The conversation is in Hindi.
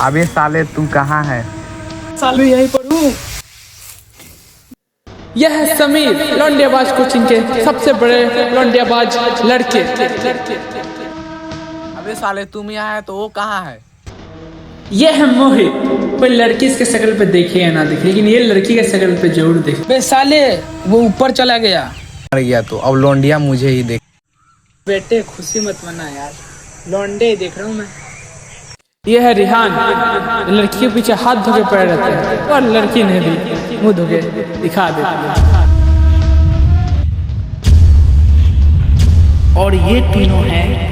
अबे साले तू कहाँ है? सालू यहीं पर हूँ। यह है समीर, लौंडियाबाज कोचिंग के सबसे बड़े लौंडियाबाज लड़के। अबे साले तुम यहाँ है तो वो कहाँ है? यह है मोहित। कोई लड़की इसके शक्ल पे देखे या ना देखे, लेकिन ये लड़की के शक्ल पे जरूर देखे। बे साले वो ऊपर चला गया। मर गया तो अब लौंडिया मुझे ही देख। बेटे खुशी मत मना यार, लौंडे देख रहा हूँ मैं। यह है रिहान, लड़की के पीछे हाथ धो के पड़े रहते हैं और लड़की ने भी मुंह धो के दिखा देती है। और ये तीनों हैं